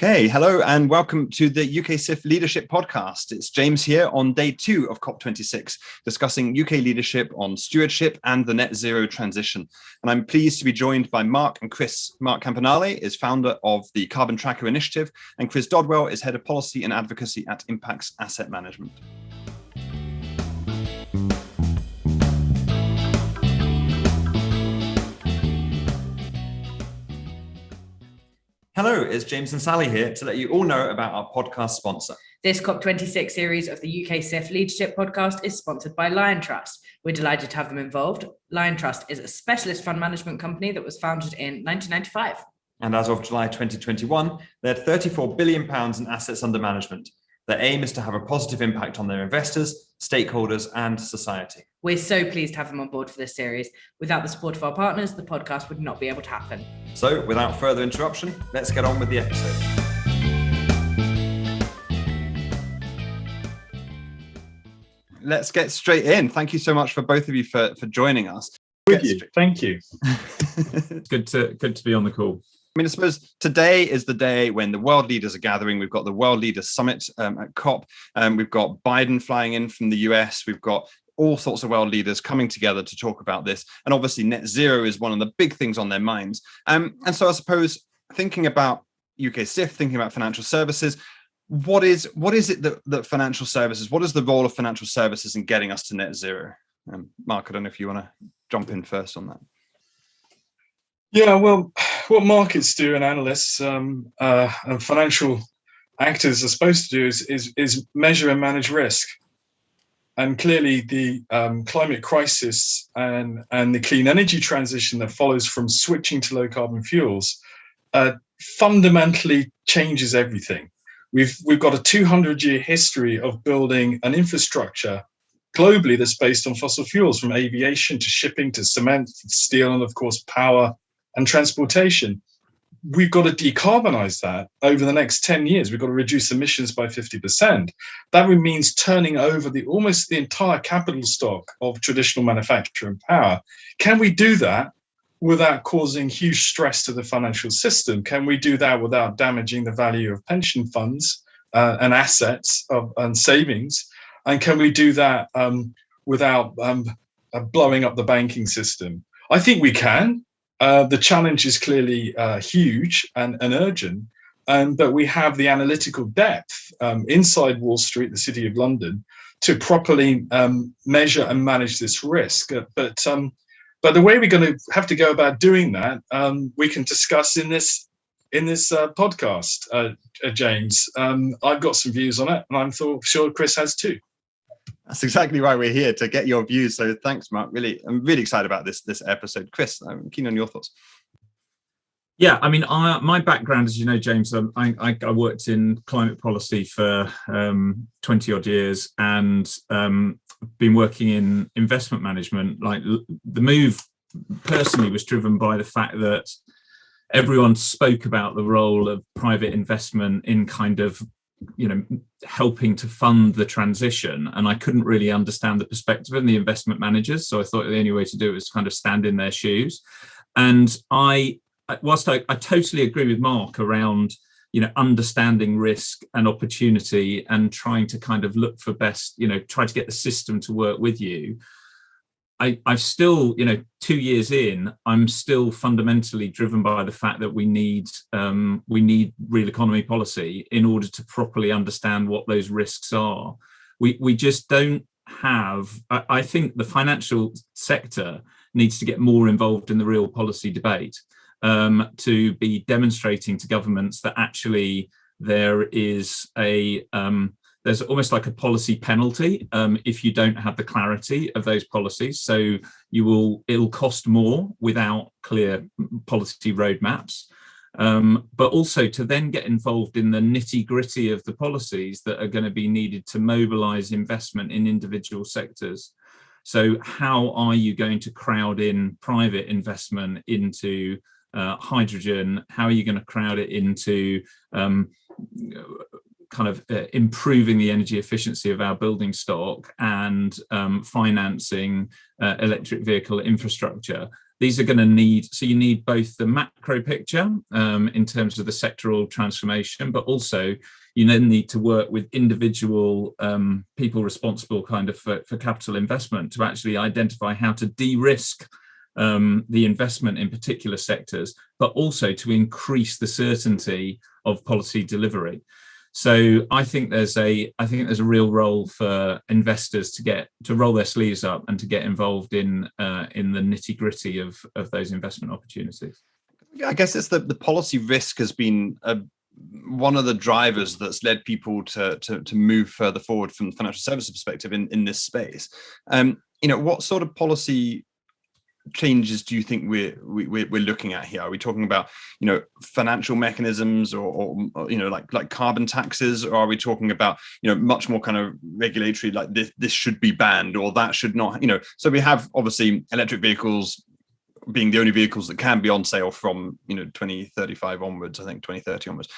Okay, hello and welcome to the UK SIF Leadership Podcast. It's James here on day 2 of COP26, discussing UK leadership on stewardship and the net zero transition. And I'm pleased to be joined by Mark and Chris. Mark Campanale is founder of the Carbon Tracker Initiative, and Chris Dodwell is head of Policy and Advocacy at Impax Asset Management. Hello, it's James and Sally here to let you all know about our podcast sponsor. This COP26 series of the UK SIF Leadership Podcast is sponsored by Lion Trust. We're delighted to have them involved. Lion Trust is a specialist fund management company that was founded in 1995. And as of July 2021, they had £34 billion in assets under management. Their aim is to have a positive impact on their investors, stakeholders, and society. We're so pleased to have them on board for this series. Without the support of our partners, the podcast would not be able to happen. So, without further interruption, let's get on with the episode. Let's get straight in. Thank you so much for both of you for joining us. Thank you. It's good to be on the call. I mean, I suppose today is the day when the world leaders are gathering. We've got the World Leaders Summit at COP. We've got Biden flying in from the US. We've got all sorts of world leaders coming together to talk about this. And obviously net zero is one of the big things on their minds. And so I suppose thinking about UK SIF, thinking about financial services, what is it that financial services, what is the role of financial services in getting us to net zero? Mark, I don't know if you want to jump in first on that. Yeah, well, what markets do and analysts and financial actors are supposed to do is measure and manage risk. And clearly the climate crisis and the clean energy transition that follows from switching to low carbon fuels fundamentally changes everything. We've got a 200-year history of building an infrastructure globally that's based on fossil fuels, from aviation to shipping to cement, steel, and of course power and transportation. We've got to decarbonize that over the next 10 years. We've got to reduce emissions by 50%. That means turning over almost the entire capital stock of traditional manufacture and power. Can we do that without causing huge stress to the financial system? Can we do that without damaging the value of pension funds and assets and savings? And can we do that without blowing up the banking system? I think we can. The challenge is clearly huge and urgent, but we have the analytical depth inside Wall Street, the City of London, to properly measure and manage this risk. But the way we're going to have to go about doing that, we can discuss in this podcast, James. I've got some views on it, and I'm sure Chris has too. That's exactly why we're here, to get your views. So thanks, Mark. I'm really excited about this episode. Chris, I'm keen on your thoughts. Yeah, I mean, my background, as you know, James, I worked in climate policy for 20 odd years and been working in investment management. Like, the move personally was driven by the fact that everyone spoke about the role of private investment in kind of, helping to fund the transition, and I couldn't really understand the perspective of the investment managers, so I thought the only way to do it was kind of stand in their shoes. And whilst I totally agree with Mark around understanding risk and opportunity and trying to kind of look for best, try to get the system to work with you, I've still, 2 years in, I'm still fundamentally driven by the fact that we need real economy policy in order to properly understand what those risks are. We just don't have. I think the financial sector needs to get more involved in the real policy debate, to be demonstrating to governments that actually there is there's almost like a policy penalty if you don't have the clarity of those policies. So it'll cost more without clear policy roadmaps, but also to then get involved in the nitty-gritty of the policies that are going to be needed to mobilize investment in individual sectors. So how are you going to crowd in private investment into hydrogen? How are you going to crowd it into improving the energy efficiency of our building stock and financing electric vehicle infrastructure? these are going to need, so you need both the macro picture in terms of the sectoral transformation, but also you then need to work with individual people responsible kind of for capital investment to actually identify how to de-risk the investment in particular sectors, but also to increase the certainty of policy delivery. So I think there's a real role for investors to roll their sleeves up and to get involved in the nitty-gritty of those investment opportunities. I guess it's the policy risk has been one of the drivers that's led people to move further forward from the financial services perspective in this space. What sort of policy changes do you think we're looking at here? Are we talking about financial mechanisms or like carbon taxes, or are we talking about much more kind of regulatory, like this should be banned or that should not? So we have obviously electric vehicles being the only vehicles that can be on sale from 2035 onwards, I think 2030 onwards.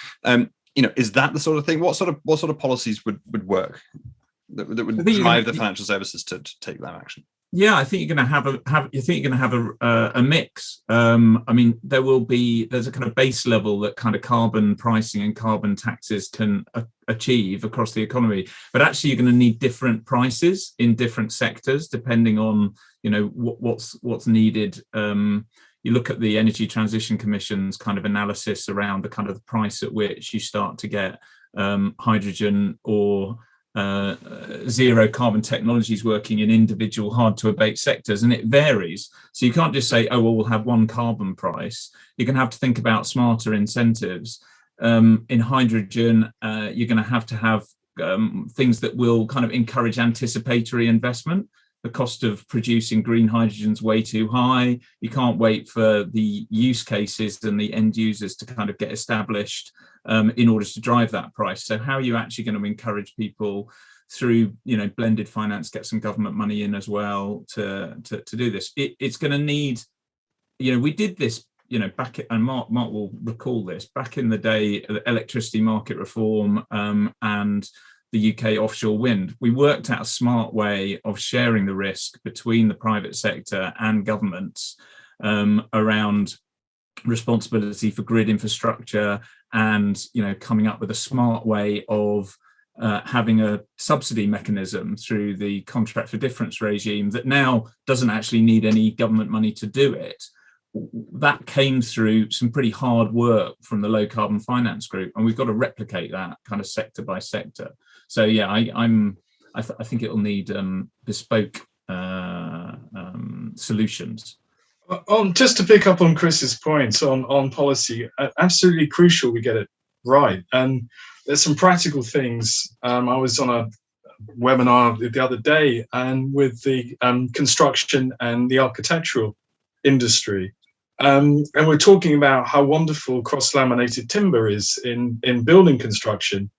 Is that the sort of thing? What sort of policies would work that would drive the financial services to take that action? Yeah, I think you're going to have a mix. I mean, there's a kind of base level that kind of carbon pricing and carbon taxes can achieve across the economy, but actually you're going to need different prices in different sectors depending on what's needed. You look at the Energy Transition Commission's kind of analysis around the kind of the price at which you start to get hydrogen or zero carbon technologies working in individual hard to abate sectors, and it varies. So you can't just say, oh well, we'll have one carbon price. You're going to have to think about smarter incentives. In hydrogen, you're going to have things that will kind of encourage anticipatory investment. The cost of producing green hydrogen is way too high. You can't wait for the use cases and the end users to kind of get established in order to drive that price. So how are you actually going to encourage people through blended finance, get some government money in as well to do this? It's going to need, we did this back at, and Mark will recall this, back in the day, electricity market reform and the UK offshore wind. We worked out a smart way of sharing the risk between the private sector and governments around responsibility for grid infrastructure, and coming up with a smart way of having a subsidy mechanism through the contract for difference regime that now doesn't actually need any government money to do it. That came through some pretty hard work from the low carbon finance group, and we've got to replicate that kind of sector by sector. So yeah, I think it'll need bespoke solutions. Just to pick up on Chris's points on policy, absolutely crucial we get it right. And there's some practical things. I was on a webinar the other day and with the construction and the architectural industry. And we're talking about how wonderful cross-laminated timber is in building construction.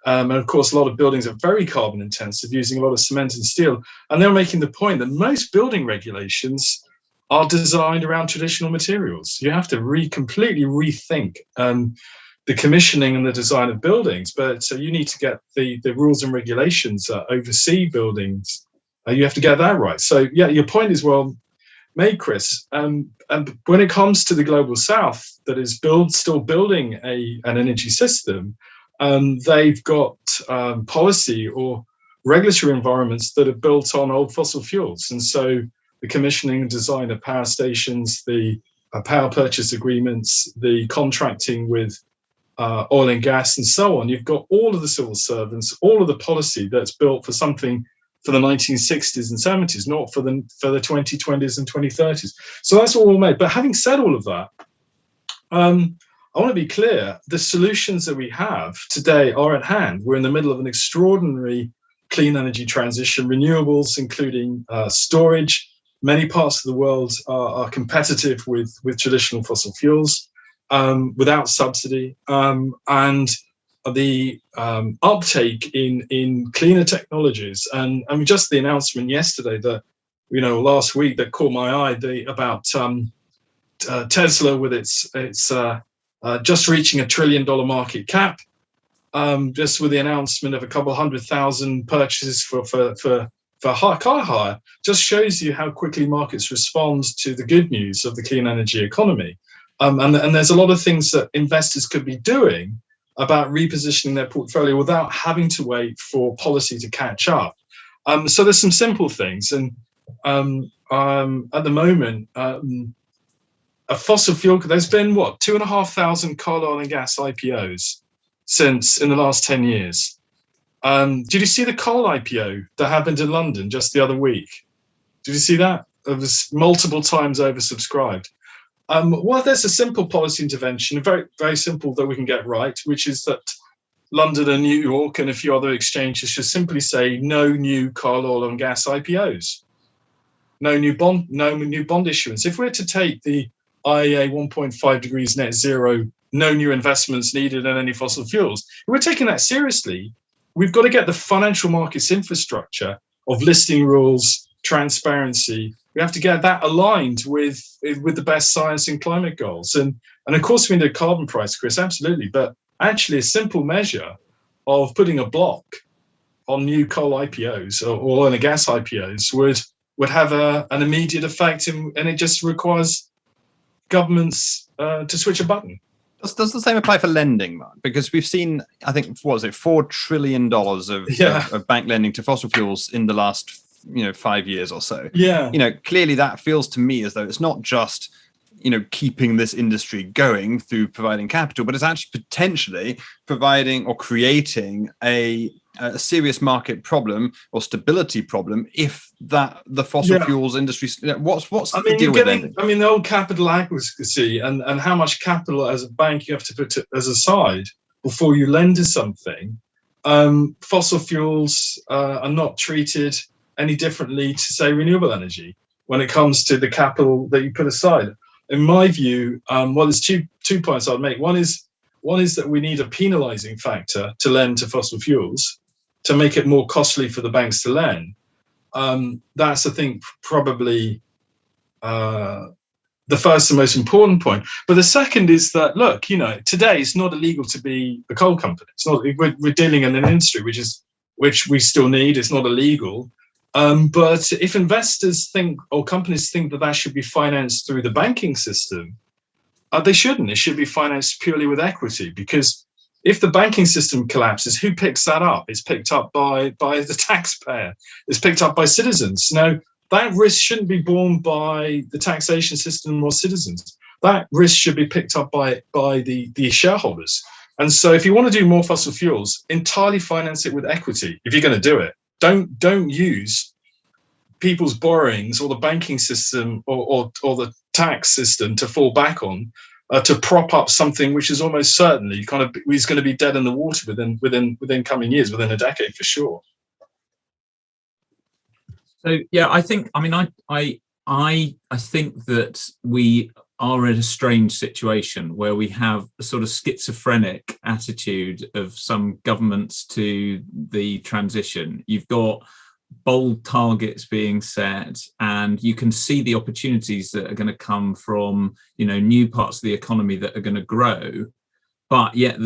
And of course, a lot of buildings are very carbon intensive, using a lot of cement and steel. And they're making the point that most building regulations are designed around traditional materials. You have to completely rethink the commissioning and the design of buildings, but you need to get the rules and regulations oversee buildings. You have to get that right. So yeah, your point is well made, Chris. And when it comes to the global south that is still building an energy system, they've got policy or regulatory environments that are built on old fossil fuels. And so the commissioning and design of power stations, the power purchase agreements, the contracting with oil and gas and so on, you've got all of the civil servants, all of the policy that's built for something for the 1960s and 70s, not for the 2020s and 2030s. So that's all made. But having said all of that, I want to be clear, the solutions that we have today are at hand. We're in the middle of an extraordinary clean energy transition, renewables, including storage. Many parts of the world are competitive with traditional fossil fuels without subsidy. And the uptake in cleaner technologies, and just the announcement yesterday that, last week that caught my eye about Tesla with its just reaching $1 trillion market cap, just with the announcement of a couple 100,000 purchases for car hire just shows you how quickly markets respond to the good news of the clean energy economy. And there's a lot of things that investors could be doing about repositioning their portfolio without having to wait for policy to catch up. So there's some simple things. And at the moment, a fossil fuel, there's been 2,500 coal, oil and gas IPOs since in the last 10 years. Did you see the coal IPO that happened in London just the other week? Did you see that? It was multiple times oversubscribed. Well, there's a simple policy intervention, very, very simple that we can get right, which is that London and New York and a few other exchanges should simply say no new coal, oil and gas IPOs, no new bond issuance. If we're to take the IEA 1.5 degrees net zero, no new investments needed in any fossil fuels, if we're taking that seriously, we've got to get the financial markets infrastructure of listing rules, transparency. We have to get that aligned with the best science and climate goals. And of course, we need a carbon price, Chris, absolutely. But actually, a simple measure of putting a block on new coal IPOs or oil and gas IPOs would have an immediate effect, and it just requires governments to switch a button. Does the same apply for lending, Mark? Because we've seen, I think, what was it, $4 trillion of bank lending to fossil fuels in the last 5 years or so. Yeah. Clearly that feels to me as though it's not just, keeping this industry going through providing capital, but it's actually potentially providing or creating a serious market problem or stability problem if the fossil fuels industry. What's the deal with lending? The old capital adequacy and how much capital as a bank you have to put as aside before you lend to something. Fossil fuels are not treated any differently to, say, renewable energy when it comes to the capital that you put aside. In my view, there's two points I'd make. One is that we need a penalizing factor to lend to fossil fuels to make it more costly for the banks to lend. That's, I think, probably the first and most important point. But the second is that, look, today it's not illegal to be a coal company. It's not. We're dealing in an industry which we still need. It's not illegal. But if investors think or companies think that should be financed through the banking system, they shouldn't. It should be financed purely with equity, because if the banking system collapses, who picks that up? It's picked up by the taxpayer. It's picked up by citizens. Now, that risk shouldn't be borne by the taxation system or citizens. That risk should be picked up by the shareholders. And so if you want to do more fossil fuels, entirely finance it with equity if you're going to do it. Don't use people's borrowings or the banking system or the tax system to fall back on to prop up something which is almost certainly is going to be dead in the water within coming years, within a decade for sure. So yeah, I think that we are in a strange situation where we have a sort of schizophrenic attitude of some governments to the transition. You've got bold targets being set, and you can see the opportunities that are going to come from, new parts of the economy that are going to grow. But yet,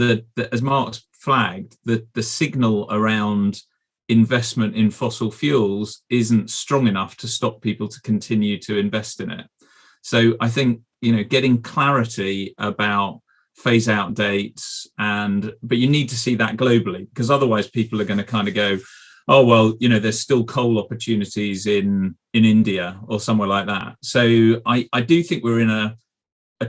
as Mark's flagged, the signal around investment in fossil fuels isn't strong enough to stop people to continue to invest in it. So I think, getting clarity about phase out dates, but you need to see that globally, because otherwise people are going to kind of go, oh, well, there's still coal opportunities in India or somewhere like that. So I do think we're in a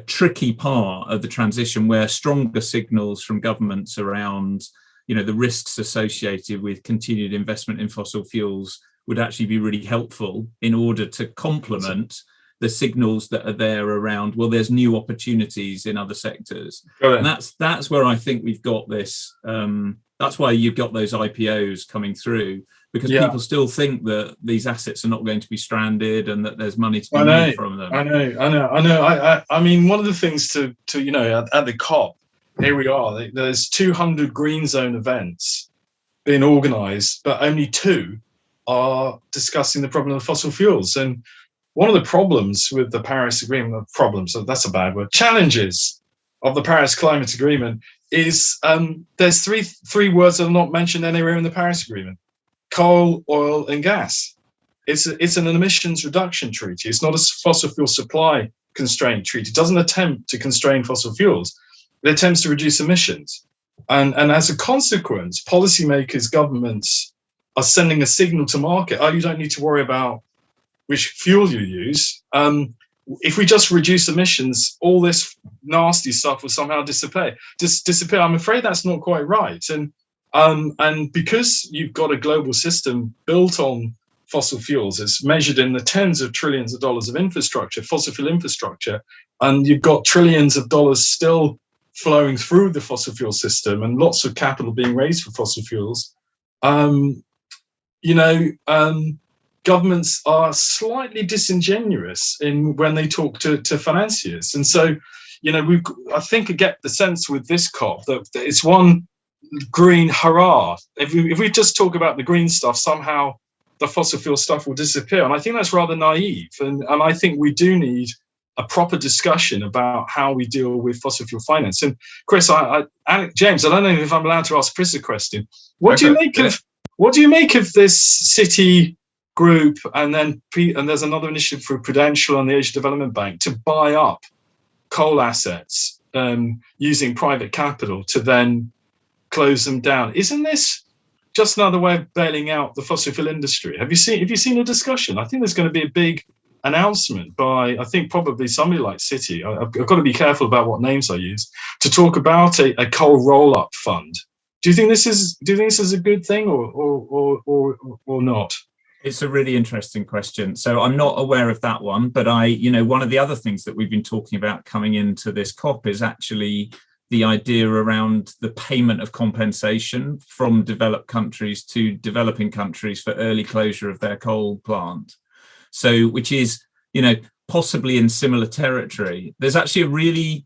tricky part of the transition where stronger signals from governments around, the risks associated with continued investment in fossil fuels would actually be really helpful in order to complement the signals that are there around, well, there's new opportunities in other sectors. And that's where I think we've got this. That's why you've got those IPOs coming through, because people still think that these assets are not going to be stranded and that there's money to be made from them. I know. I mean, one of the things to at the COP, here we are. There's 200 green zone events being organised, but only 2 are discussing the problem of fossil fuels. And one of the problems with the Paris Agreement, that's a bad word, challenges of the Paris Climate Agreement is there's three words that are not mentioned anywhere in the Paris Agreement: coal, oil, and gas. it's an emissions reduction treaty. It's not a fossil fuel supply constraint treaty. It doesn't attempt to constrain fossil fuels. It attempts to reduce emissions. And as a consequence, policymakers, governments are sending a signal to market, oh, you don't need to worry about which fuel you use. If we just reduce emissions, all this nasty stuff will somehow disappear. I'm afraid that's not quite right. And because you've got a global system built on fossil fuels, it's measured in the tens of trillions of dollars of infrastructure, fossil fuel infrastructure, and you've got trillions of dollars still flowing through the fossil fuel system and lots of capital being raised for fossil fuels. Governments are slightly disingenuous when they talk to financiers. And so, I think I get the sense with this COP that it's one green hurrah. If we just talk about the green stuff, somehow the fossil fuel stuff will disappear. And I think that's rather naive. And I think we do need a proper discussion about how we deal with fossil fuel finance. And Chris, James, I don't know if I'm allowed to ask Chris a question. What do you make of this city group, and there's another initiative for Prudential and the Asia Development Bank to buy up coal assets using private capital to then close them down? Isn't this just another way of bailing out the fossil fuel industry? Have you seen a discussion? I think there's going to be a big announcement by, I think, probably somebody like Citi. I've got to be careful about what names I use, to talk about a coal roll-up fund. Do you think this is a good thing or not? It's a really interesting question. So I'm not aware of that one, but one of the other things that we've been talking about coming into this COP is actually the idea around the payment of compensation from developed countries to developing countries for early closure of their coal plant. So, which is, possibly in similar territory. There's actually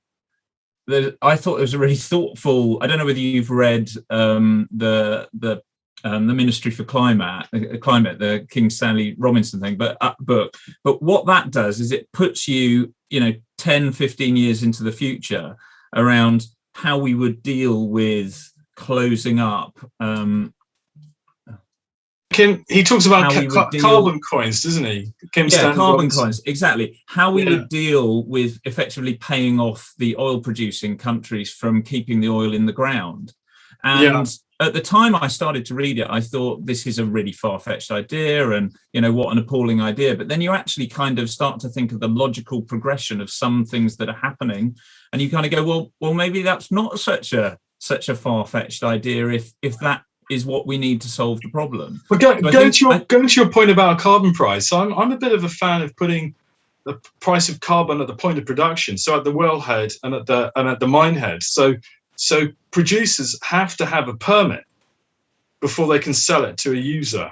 I thought it was a really thoughtful, I don't know whether you've read the Ministry for Climate, the King Stanley Robinson thing, book. But what that does is it puts you, 10, 15 years into the future around how we would deal with closing up. He talks about carbon coins, doesn't he? Carbon coins, exactly. How we would deal with effectively paying off the oil-producing countries from keeping the oil in the ground. And at the time I started to read it, I thought this is a really far-fetched idea and, what an appalling idea. But then you actually kind of start to think of the logical progression of some things that are happening. And you kind of go, well, maybe that's not such a far-fetched idea if that is what we need to solve the problem. But going to your point about a carbon price, I'm a bit of a fan of putting the price of carbon at the point of production, so at the wellhead and at the mine head. So producers have to have a permit before they can sell it to a user.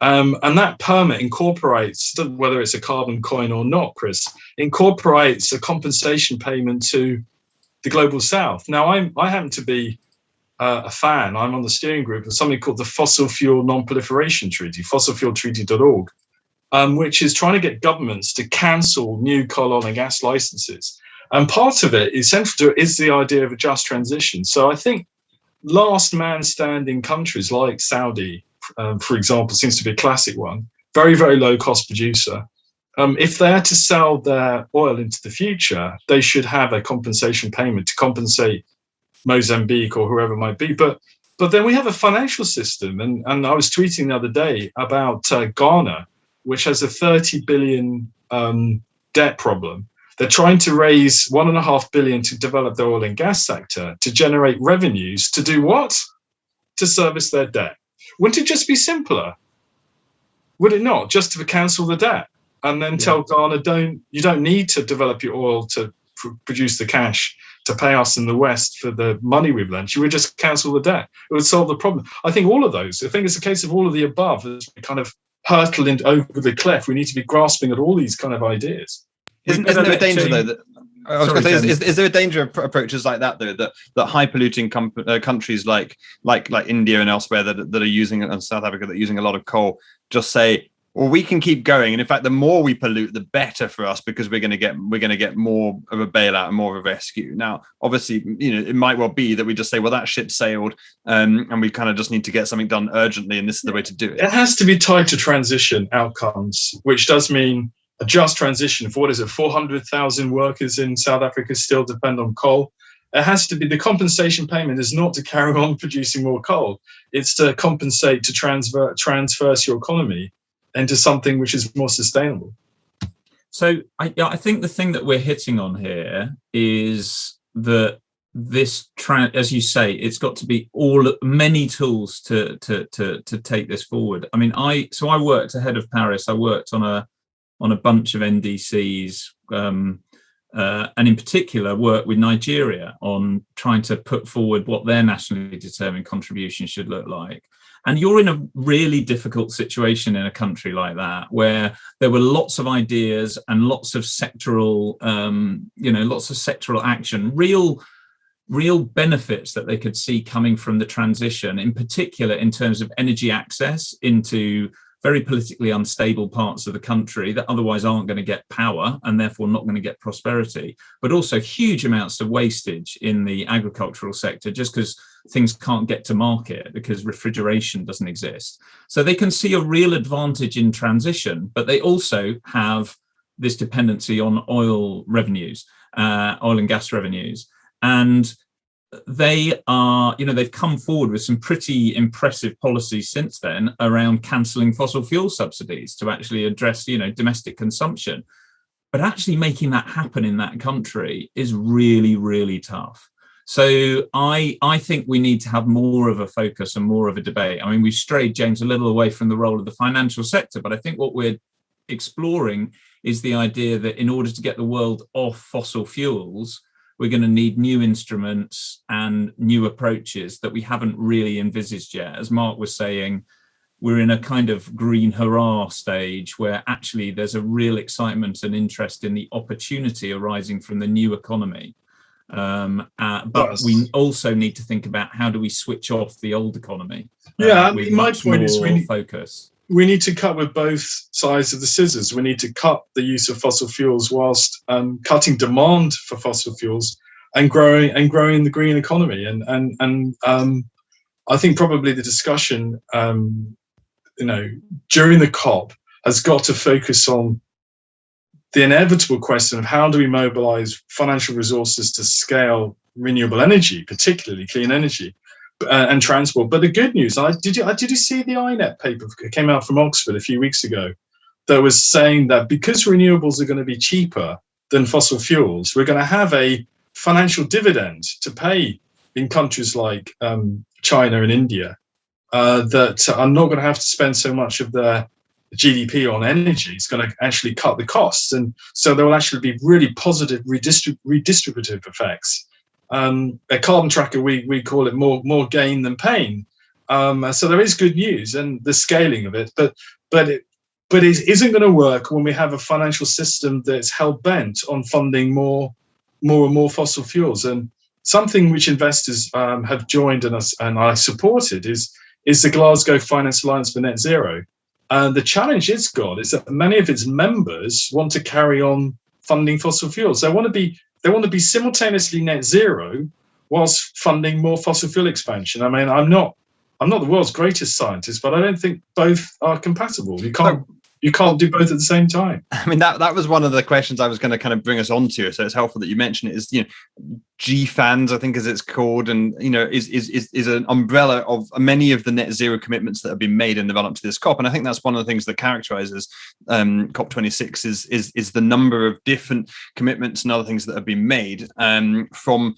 And that permit incorporates, whether it's a carbon coin or not, Chris, incorporates a compensation payment to the Global South. Now, I happen to be a fan. I'm on the steering group of something called the Fossil Fuel Non-Proliferation Treaty, fossilfueltreaty.org, which is trying to get governments to cancel new coal, oil and gas licenses. And part of it is central to it is the idea of a just transition. So I think last man standing countries like Saudi, for example, seems to be a classic one, very, very low cost producer. If they're to sell their oil into the future, they should have a compensation payment to compensate Mozambique or whoever it might be. But then we have a financial system. And I was tweeting the other day about Ghana, which has a 30 billion debt problem. They're trying to raise $1.5 billion to develop their oil and gas sector, to generate revenues, to do what? To service their debt. Wouldn't it just be simpler? Would it not? Just to cancel the debt and then tell Ghana, you don't need to develop your oil to produce the cash to pay us in the West for the money we've lent. You would just cancel the debt. It would solve the problem. I think all of those. I think it's a case of all of the above. As we kind of hurtle over the cliff, we need to be grasping at all these kind of ideas. Isn't there a danger though that I was going to say, is there a danger of approaches like that though, that high polluting countries like India and elsewhere that are using, and South Africa that are using a lot of coal, just say, or we can keep going. And in fact, the more we pollute, the better for us, because we're going to get more of a bailout and more of a rescue. Now, obviously, it might well be that we just say, well, that ship sailed, and we kind of just need to get something done urgently, and this is the way to do it. It has to be tied to transition outcomes, which does mean a just transition for 400,000 workers in South Africa still depend on coal. It has to be, the compensation payment is not to carry on producing more coal. It's to compensate, to transverse your economy into something which is more sustainable. So I think the thing that we're hitting on here is that this, as you say, it's got to be many tools to take this forward. I mean, I worked ahead of Paris. I worked on a bunch of NDCs, and in particular worked with Nigeria on trying to put forward what their nationally determined contribution should look like. And you're in a really difficult situation in a country like that, where there were lots of ideas and lots of sectoral, lots of sectoral action, real benefits that they could see coming from the transition, in particular in terms of energy access into very politically unstable parts of the country that otherwise aren't going to get power and therefore not going to get prosperity, but also huge amounts of wastage in the agricultural sector just because things can't get to market because refrigeration doesn't exist. So they can see a real advantage in transition, but they also have this dependency on oil revenues, oil and gas revenues. And they are, they've come forward with some pretty impressive policies since then around cancelling fossil fuel subsidies to actually address, domestic consumption. But actually making that happen in that country is really, really tough. So I think we need to have more of a focus and more of a debate. I mean, we've strayed, James, a little away from the role of the financial sector, but I think what we're exploring is the idea that in order to get the world off fossil fuels, we're going to need new instruments and new approaches that we haven't really envisaged yet. As Mark was saying, we're in a kind of green hurrah stage where actually there's a real excitement and interest in the opportunity arising from the new economy. But we also need to think about how do we switch off the old economy? With my point is focus. We need to cut with both sides of the scissors. We need to cut the use of fossil fuels whilst cutting demand for fossil fuels and growing the green economy. And I think probably the discussion, during the COP has got to focus on the inevitable question of how do we mobilize financial resources to scale renewable energy, particularly clean energy. And transport. But the good news, did you see the INET paper that came out from Oxford a few weeks ago that was saying that because renewables are going to be cheaper than fossil fuels, we're going to have a financial dividend to pay in countries like China and India that are not going to have to spend so much of their GDP on energy. It's going to actually cut the costs. And so there will actually be really positive redistributive effects. A carbon tracker, we call it more gain than pain. So there is good news and the scaling of it, but it isn't going to work when we have a financial system that's hell bent on funding more and more fossil fuels. And something which investors have joined and I supported is the Glasgow Finance Alliance for Net Zero. And the challenge it's got is that many of its members want to carry on funding fossil fuels. They want to be simultaneously net zero whilst funding more fossil fuel expansion. I mean, I'm not the world's greatest scientist, but I don't think both are compatible. You can't do both at the same time. I mean, that was one of the questions I was going to kind of bring us on to. So it's helpful that you mentioned it. Is GFANZ, I think as it's called, and is an umbrella of many of the net zero commitments that have been made in the run up to this COP. And I think that's one of the things that characterizes COP26 is the number of different commitments and other things that have been made from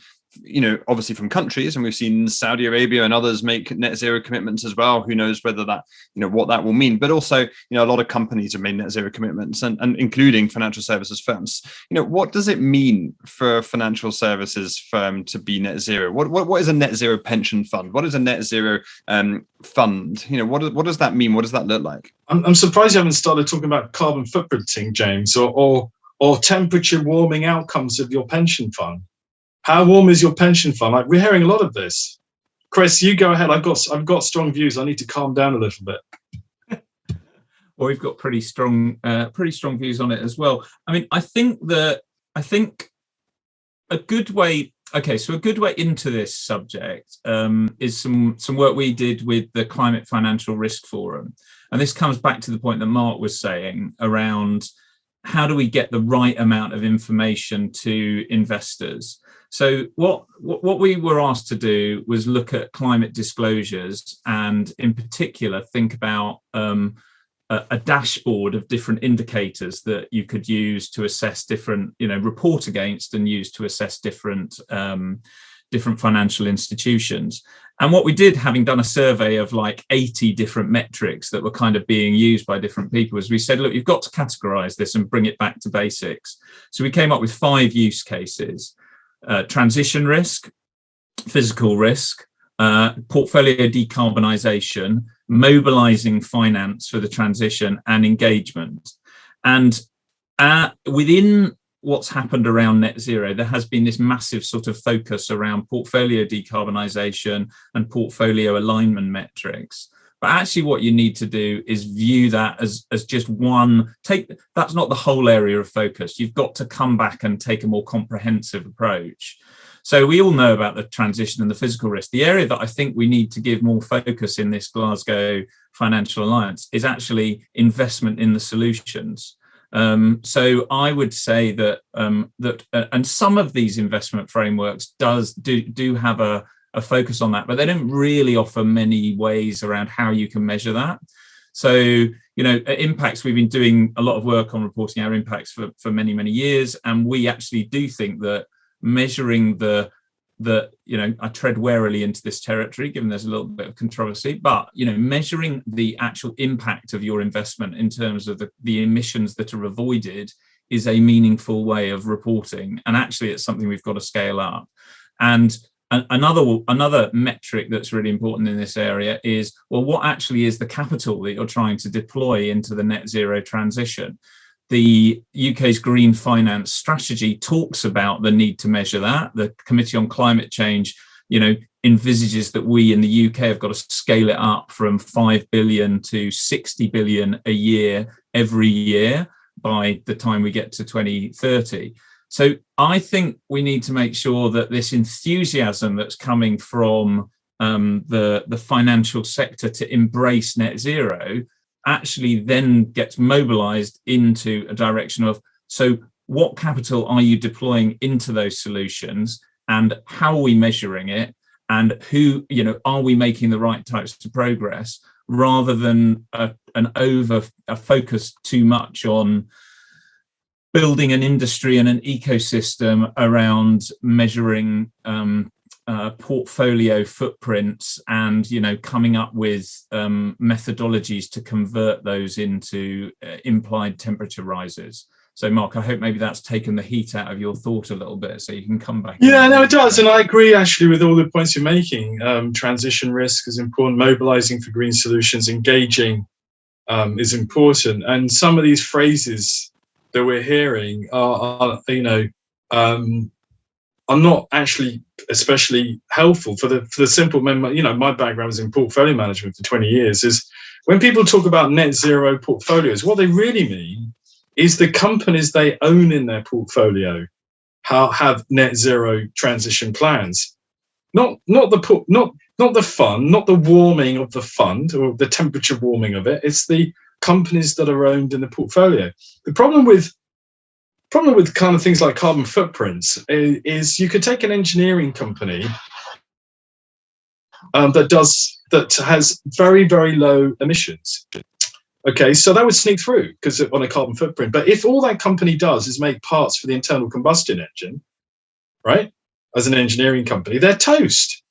obviously from countries, and we've seen Saudi Arabia and others make net zero commitments as well. Who knows whether that, what that will mean, but also, a lot of companies have made net zero commitments and including financial services firms. What does it mean for a financial services firm to be net zero? What is a net zero pension fund? What is a net zero fund? What does that mean? What does that look like? I'm surprised you haven't started talking about carbon footprinting, James, or temperature warming outcomes of your pension fund. How warm is your pension fund? Like, we're hearing a lot of this. Chris, you go ahead. I've got strong views. I need to calm down a little bit. or we've got pretty strong views on it as well. I mean, I think a good way. Okay, so a good way into this subject is some work we did with the Climate Financial Risk Forum, and this comes back to the point that Mark was saying around how do we get the right amount of information to investors. So what we were asked to do was look at climate disclosures, and in particular think about a dashboard of different indicators that you could use to assess different, report against and use to assess different financial institutions. And what we did, having done a survey of like 80 different metrics that were kind of being used by different people, is we said, look, you've got to categorize this and bring it back to basics. So we came up with 5 use cases: transition risk, physical risk, portfolio decarbonisation, mobilising finance for the transition, and engagement. And within what's happened around net zero, there has been this massive sort of focus around portfolio decarbonisation and portfolio alignment metrics. But actually what you need to do is view that as just one, that's not the whole area of focus. You've got to come back and take a more comprehensive approach. So we all know about the transition and the physical risk. The area that I think we need to give more focus in this Glasgow Financial Alliance is actually investment in the solutions. So I would say that and some of these investment frameworks do have a focus on that, but they don't really offer many ways around how you can measure that. So, at Impax, we've been doing a lot of work on reporting our impacts for many, many years. And we actually do think that measuring I tread warily into this territory, given there's a little bit of controversy, but, measuring the actual impact of your investment in terms of the emissions that are avoided is a meaningful way of reporting. And actually, it's something we've got to scale up. And another metric that's really important in this area is, well, what actually is the capital that you're trying to deploy into the net zero transition? The UK's Green Finance Strategy talks about the need to measure that. The Committee on Climate Change, envisages that we in the UK have got to scale it up from 5 billion to 60 billion a year, every year, by the time we get to 2030. So I think we need to make sure that this enthusiasm that's coming from the financial sector to embrace net zero actually then gets mobilized into a direction of, so what capital are you deploying into those solutions, and how are we measuring it, and who, are we making the right types of progress, rather than a focus too much on building an industry and an ecosystem around measuring portfolio footprints and coming up with methodologies to convert those into implied temperature rises. So Mark, I hope maybe that's taken the heat out of your thought a little bit, so you can come back. Yeah, no, it does, and I agree actually with all the points you're making. Transition risk is important, mobilizing for green solutions, engaging is important, and some of these phrases that we're hearing are not actually especially helpful for the simple member. My background was in portfolio management for 20 years. Is when people talk about net zero portfolios, what they really mean is the companies they own in their portfolio have net zero transition plans. Not the fund, not the warming of the fund or the temperature warming of it. It's the companies that are owned in the portfolio. The problem with kind of things like carbon footprints is you could take an engineering company that has very, very low emissions. Okay, so that would sneak through because on a carbon footprint. But if all that company does is make parts for the internal combustion engine, right, as an engineering company, they're toast.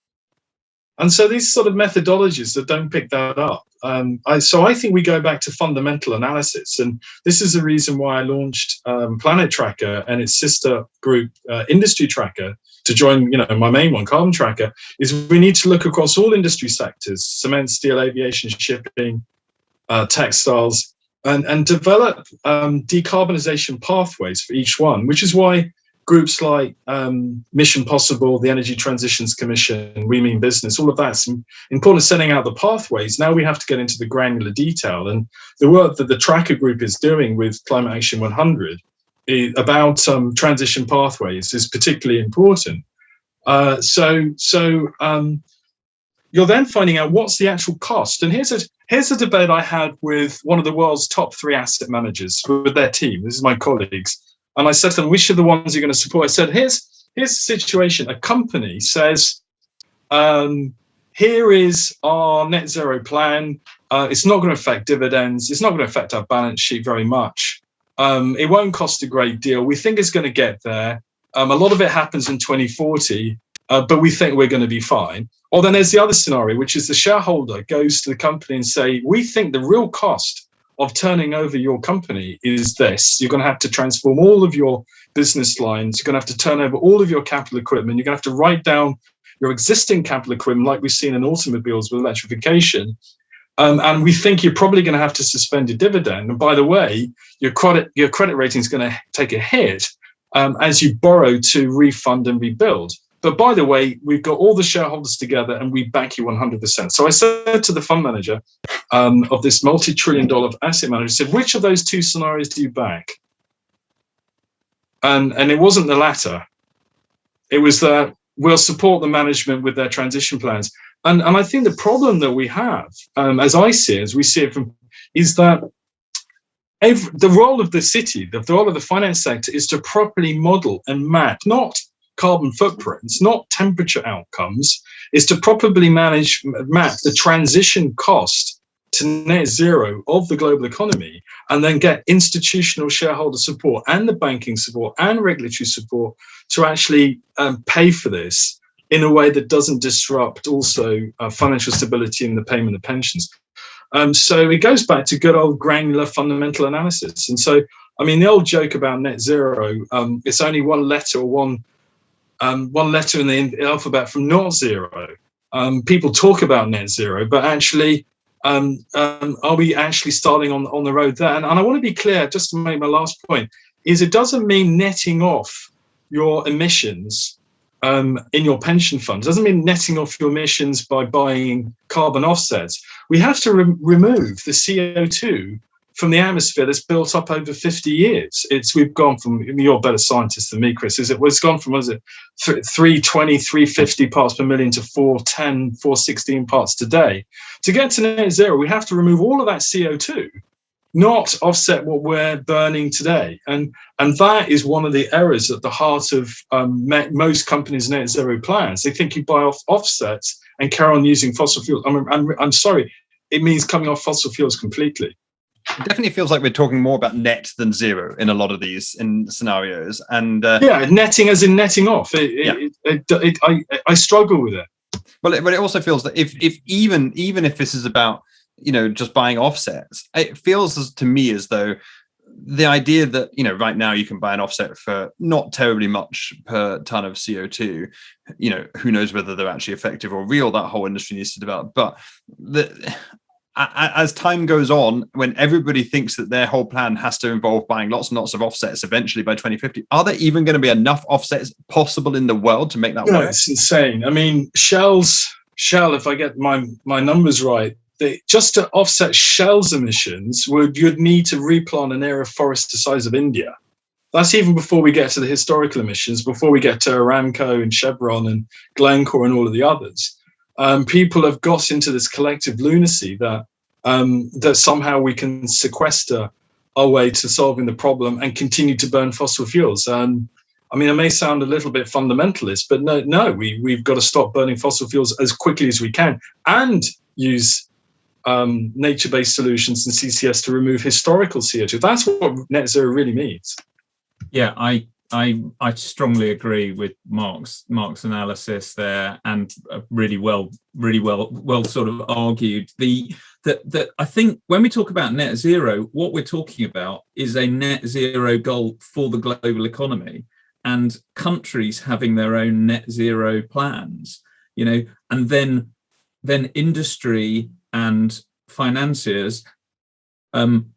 And so these sort of methodologies that don't pick that up. So I think we go back to fundamental analysis. And this is the reason why I launched Planet Tracker and its sister group, Industry Tracker, to join, my main one, Carbon Tracker, is we need to look across all industry sectors, cement, steel, aviation, shipping, textiles, and develop decarbonisation pathways for each one, which is why groups like Mission Possible, the Energy Transitions Commission, We Mean Business, all of that's important, setting out the pathways. Now we have to get into the granular detail. And the work that the Tracker Group is doing with Climate Action 100 about transition pathways is particularly important. You're then finding out what's the actual cost. And here's a debate I had with one of the world's top 3 asset managers with their team. This is my colleagues. And I said to them, which are the ones you're going to support? I said, here's the situation. A company says, here is our net zero plan. It's not going to affect dividends. It's not going to affect our balance sheet very much. It won't cost a great deal. We think it's going to get there. A lot of it happens in 2040, but we think we're going to be fine. Or then there's the other scenario, which is the shareholder goes to the company and say, we think the real cost of turning over your company is this. You're going to have to transform all of your business lines. You're going to have to turn over all of your capital equipment. You're going to have to write down your existing capital equipment, like we've seen in automobiles with electrification. And we think you're probably going to have to suspend your dividend. And by the way, your credit rating is going to take a hit as you borrow to refund and rebuild. But by the way, we've got all the shareholders together and we back you 100%. So I said to the fund manager of this multi-trillion-dollar asset manager, I said, which of those 2 scenarios do you back? And it wasn't the latter. It was that we'll support the management with their transition plans. And I think the problem that we have, as I see it, as we see it from, is that the role of the city, the role of the finance sector is to properly model and map, not carbon footprints, not temperature outcomes, is to properly map the transition cost to net zero of the global economy, and then get institutional shareholder support and the banking support and regulatory support to actually pay for this in a way that doesn't disrupt also financial stability and the payment of pensions. So it goes back to good old granular fundamental analysis. And so, I mean, the old joke about net zero, it's only one letter or one letter in the alphabet from not zero. People talk about net zero, but actually, are we actually starting on the road there? And I want to be clear, just to make my last point, is it doesn't mean netting off your emissions in your pension fund. It doesn't mean netting off your emissions by buying carbon offsets. We have to remove the CO2 from the atmosphere that's built up over 50 years. We've gone from, you're a better scientist than me, Chris, it's gone from, 320, 350 parts per million to 410, 416 parts today. To get to net zero, we have to remove all of that CO2, not offset what we're burning today. And that is one of the errors at the heart of most companies' net zero plans. They think you buy off offsets and carry on using fossil fuels. I'm sorry, it means coming off fossil fuels completely. It definitely feels like we're talking more about net than zero in a lot of these scenarios. And netting as in netting off. I struggle with it. Well, it also feels that if even if this is about, just buying offsets, it feels to me as though the idea that, right now you can buy an offset for not terribly much per ton of CO2, who knows whether they're actually effective or real, that whole industry needs to develop. But as time goes on, when everybody thinks that their whole plan has to involve buying lots and lots of offsets eventually by 2050, are there even going to be enough offsets possible in the world to make that work? No, it's insane. I mean, Shell, if I get my numbers right, just to offset Shell's emissions, you'd need to replant an area of forest the size of India. That's even before we get to the historical emissions, before we get to Aramco and Chevron and Glencore and all of the others. People have got into this collective lunacy that somehow we can sequester our way to solving the problem and continue to burn fossil fuels. I mean, it may sound a little bit fundamentalist, but no, we've got to stop burning fossil fuels as quickly as we can and use nature-based solutions and CCS to remove historical CO2. That's what net zero really means. Yeah, I strongly agree with Mark's analysis there, and really well sort of argued. That I think when we talk about net zero, what we're talking about is a net zero goal for the global economy, and countries having their own net zero plans, and then industry and financiers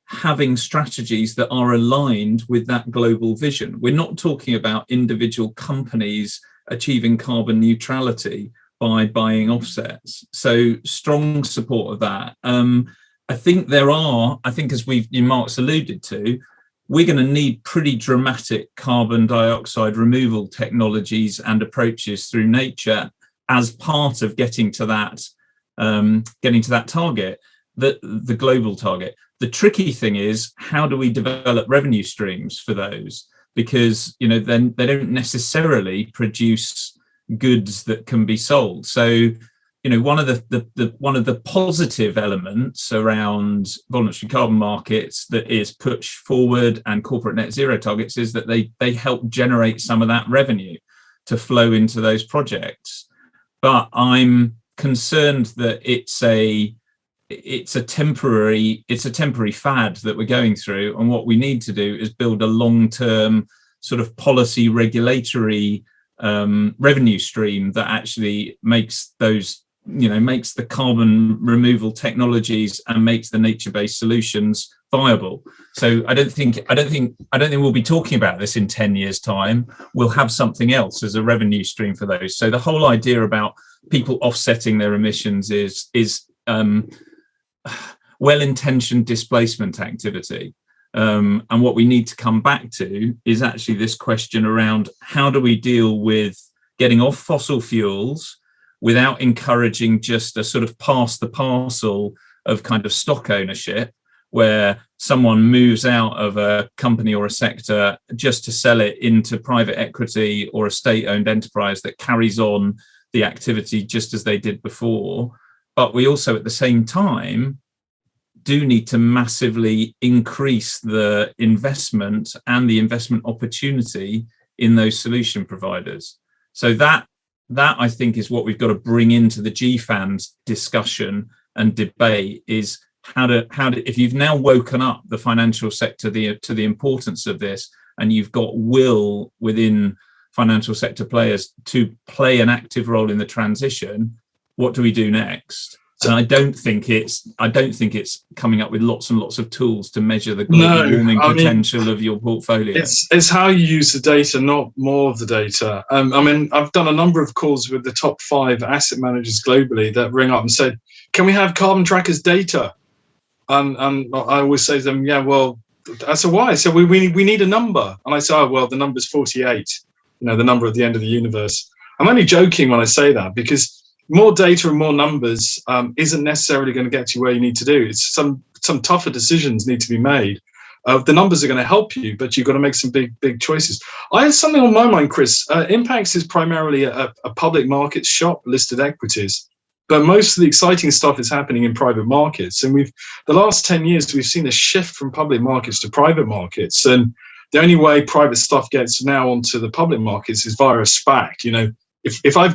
having strategies that are aligned with that global vision. We're not talking about individual companies achieving carbon neutrality by buying offsets. So strong support of that. I think as Mark's alluded to, we're going to need pretty dramatic carbon dioxide removal technologies and approaches through nature as part of getting to that target, the global target. The tricky thing is, how do we develop revenue streams for those? Because then they don't necessarily produce goods that can be sold. So one of the positive elements around voluntary carbon markets that is pushed forward and corporate net zero targets is that they help generate some of that revenue to flow into those projects. But I'm concerned that it's a temporary fad that we're going through, and what we need to do is build a long-term sort of policy regulatory revenue stream that actually makes those, makes the carbon removal technologies and makes the nature-based solutions viable. So I don't think we'll be talking about this in 10 years' time. We'll have something else as a revenue stream for those. So the whole idea about people offsetting their emissions is well-intentioned displacement activity. And what we need to come back to is actually this question around how do we deal with getting off fossil fuels without encouraging just a sort of pass the parcel of kind of stock ownership, where someone moves out of a company or a sector just to sell it into private equity or a state-owned enterprise that carries on the activity just as they did before. But we also, at the same time, do need to massively increase the investment and the investment opportunity in those solution providers. So that I think is what we've got to bring into the GFANZ discussion and debate, is how to if you've now woken up the financial sector to the importance of this, and you've got will within financial sector players to play an active role in the transition, what do we do next? And I don't think it's coming up with lots and lots of tools to measure the global warming potential of your portfolio. It's how you use the data, not more of the data. I've done a number of calls with the top 5 asset managers globally that ring up and said, "Can we have carbon trackers data?" And I always say to them, "Yeah, well," I said, "Why?" I said, "We need a number." And I said, "Oh, well, the number's 48. The number at the end of the universe." I'm only joking when I say that, because more data and more numbers isn't necessarily going to get you where you need to do. It's some tougher decisions need to be made. The numbers are going to help you, but you've got to make some big choices. I had something on my mind, Chris. Impax is primarily a public markets shop, listed equities, but most of the exciting stuff is happening in private markets. And the last 10 years, we've seen a shift from public markets to private markets. And the only way private stuff gets now onto the public markets is via a SPAC. If I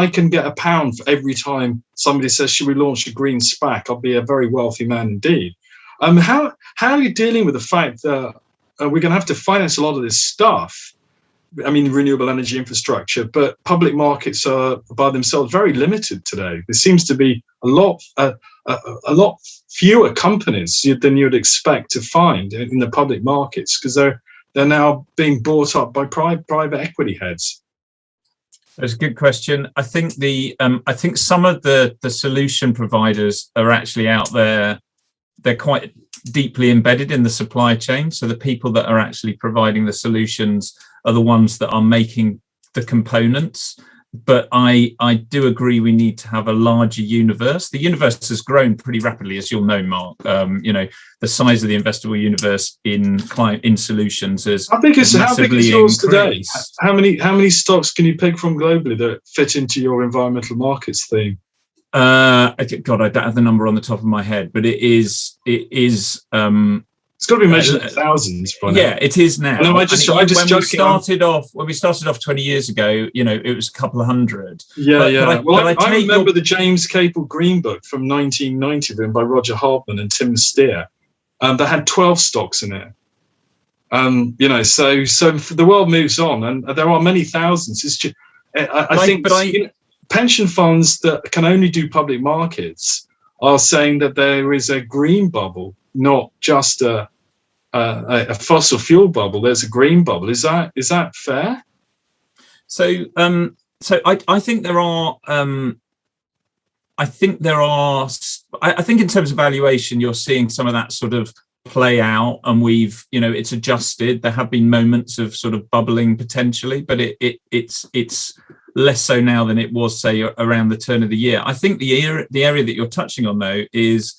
can get £1 for every time somebody says, "Should we launch a green SPAC?" I'll be a very wealthy man indeed. How are you dealing with the fact that we're going to have to finance a lot of this stuff? Renewable energy infrastructure, but public markets are by themselves very limited today. There seems to be a lot fewer companies than you would expect to find in the public markets, because they're now being bought up by private equity heads. That's a good question. I think some of the solution providers are actually out there. They're quite deeply embedded in the supply chain. So the people that are actually providing the solutions are the ones that are making the components. But I do agree we need to have a larger universe. The universe has grown pretty rapidly, as you'll know, Mark. The size of the investable universe in solutions is how big is yours today? increased. How many stocks can you pick from globally that fit into your environmental markets theme? God, I don't have the number on the top of my head, but it is. It's got to be measured in thousands by now. Yeah, it is now. No, when we started off 20 years ago, it was a couple of hundred. Yeah. I remember the James Capel Green Book from 1990, written by Roger Hartman and Tim Steer, that had 12 stocks in it. So the world moves on, and there are many thousands. It's just, I think pension funds that can only do public markets are saying that there is a green bubble not just a fossil fuel bubble. There's a green bubble. Is that fair? So I think there are. I think in terms of valuation, you're seeing some of that sort of play out, and it's adjusted. There have been moments of sort of bubbling potentially, but it's less so now than it was, say, around the turn of the year. I think the area that you're touching on, though, is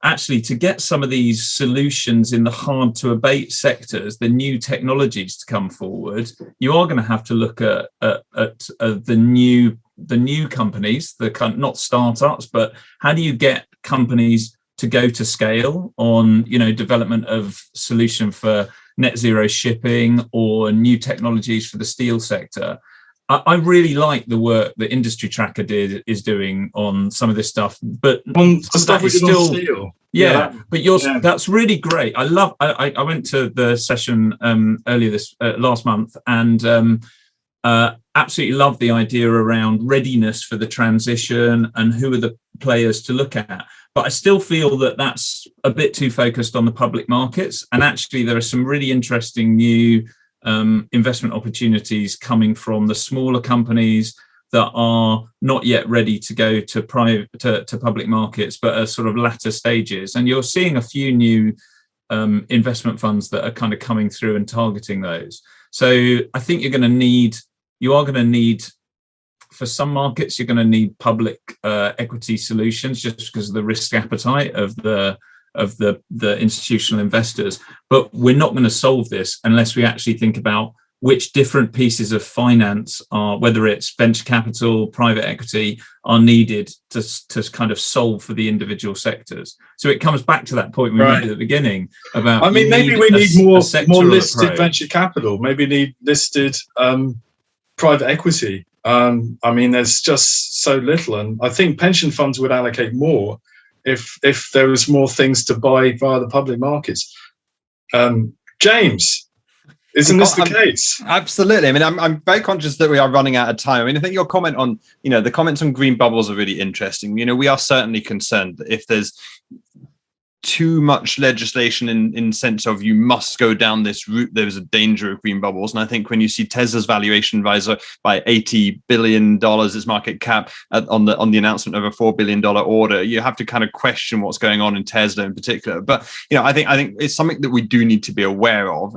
actually to get some of these solutions in the hard to abate sectors, the new technologies to come forward. You are going to have to look at the new companies, not startups, but how do you get companies to go to scale on, development of solution for net zero shipping or new technologies for the steel sector. I really like the work that Industry Tracker is doing on some of this stuff, but stuff is still steel. That's really great. I went to the session earlier last month, and absolutely love the idea around readiness for the transition and who are the players to look at. But I still feel that that's a bit too focused on the public markets, and actually there are some really interesting new investment opportunities coming from the smaller companies that are not yet ready to go to public markets, but are sort of latter stages. And you're seeing a few new investment funds that are kind of coming through and targeting those. So I think you are going to need, for some markets, you're going to need public equity solutions just because of the risk appetite of the institutional investors. But we're not going to solve this unless we actually think about which different pieces of finance are, whether it's venture capital, private equity, are needed to kind of solve for the individual sectors. So it comes back to that point we made at the beginning about. Maybe we need more listed approach. Venture capital. Maybe need listed private equity. There's just so little, and I think pension funds would allocate more if there was more things to buy via the public markets. James, isn't this the case? Absolutely. I'm very conscious that we are running out of time. I think your comment on, the comments on green bubbles are really interesting. We are certainly concerned that if there's too much legislation in sense of you must go down this route, there's a danger of green bubbles. And I think when you see Tesla's valuation rise by $80 billion, its market cap on the announcement of a $4 billion order, you have to kind of question what's going on in Tesla in particular. But I think it's something that we do need to be aware of.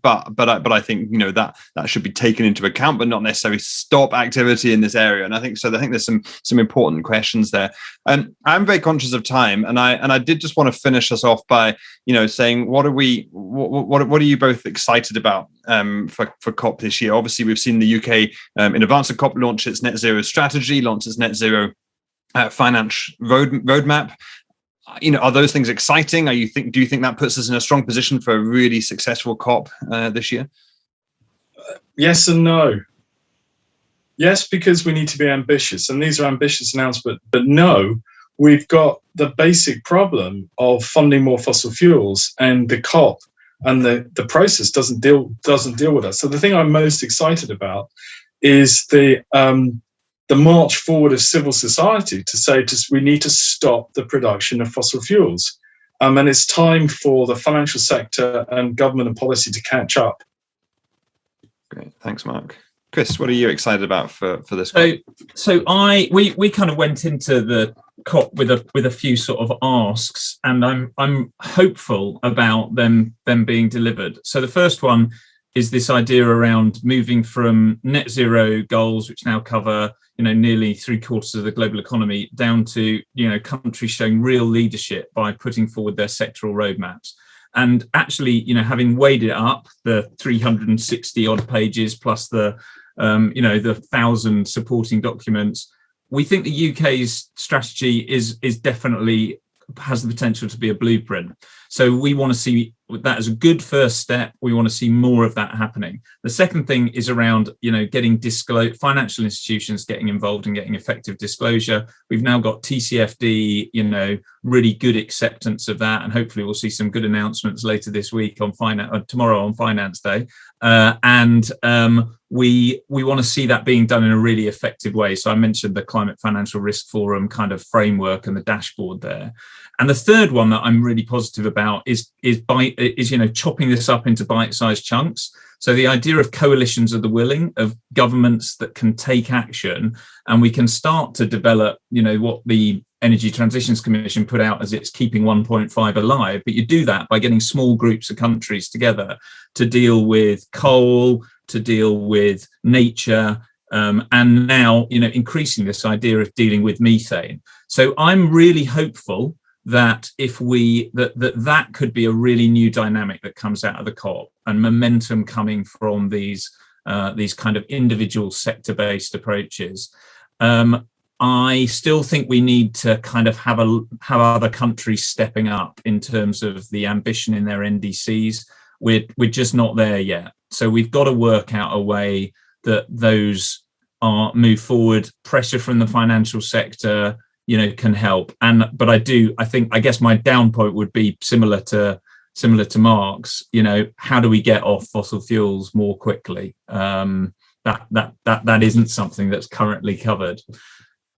But I think that should be taken into account, but not necessarily stop activity in this area. And I think there's some important questions there. I'm very conscious of time, and I did just want to finish us off by saying what are you both excited about for COP this year? Obviously, we've seen the UK in advance of COP launch its net zero strategy, launch its net zero finance roadmap. Are those things exciting? Do you think that puts us in a strong position for a really successful COP this year? Yes and no. Yes, because we need to be ambitious, and these are ambitious announcements. But no, we've got the basic problem of funding more fossil fuels, and the COP and the process doesn't deal with us. So the thing I'm most excited about is the march forward of civil society to say we need to stop the production of fossil fuels. And it's time for the financial sector and government and policy to catch up. Great. Thanks, Mark. Chris, what are you excited about for this? So we kind of went into the COP with a few sort of asks, and I'm hopeful about them being delivered. So the first one is this idea around moving from net zero goals, which now cover nearly 3/4 of the global economy, down to countries showing real leadership by putting forward their sectoral roadmaps. And actually, having weighed it up, the 360 odd pages plus the 1,000 supporting documents, we think the UK's strategy is definitely has the potential to be a blueprint. So we want to see that as a good first step. We want to see more of that happening. The second thing is around, getting financial institutions getting involved and getting effective disclosure. We've now got TCFD, really good acceptance of that, and hopefully we'll see some good announcements later this week on tomorrow on Finance Day. We want to see that being done in a really effective way. So I mentioned the Climate Financial Risk Forum kind of framework and the dashboard there. And the third one that I'm really positive about is chopping this up into bite-sized chunks. So the idea of coalitions of the willing, of governments that can take action, and we can start to develop, what the Energy Transitions Commission put out as its keeping 1.5 alive. But you do that by getting small groups of countries together to deal with coal, to deal with nature, and now, increasing this idea of dealing with methane. So I'm really hopeful that if that could be a really new dynamic that comes out of the COP, and momentum coming from these kind of individual sector-based approaches. I still think we need to kind of have other countries stepping up in terms of the ambition in their NDCs. We're just not there yet. So we've got to work out a way that those move forward. Pressure from the financial sector, can help. But I guess my down point would be similar to Mark's. How do we get off fossil fuels more quickly? That isn't something that's currently covered.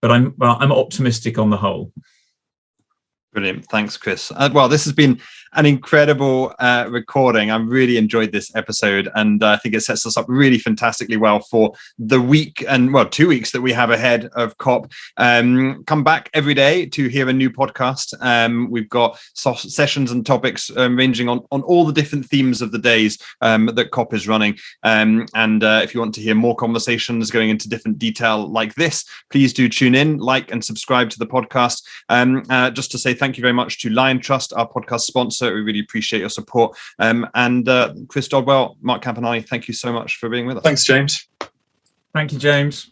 But I'm optimistic on the whole. Brilliant. Thanks, Chris. Well, this has been an incredible recording. I really enjoyed this episode, and I think it sets us up really fantastically well for the week and 2 weeks that we have ahead of COP. Come back every day to hear a new podcast. We've got sessions and topics ranging on all the different themes of the days that COP is running. And if you want to hear more conversations going into different detail like this, please do tune in, like and subscribe to the podcast. Just to say thank you very much to Lion Trust, our podcast sponsor. We really appreciate your support. And Chris Dodwell, Mark Campanale, thank you so much for being with us. Thanks, James. Thank you, James.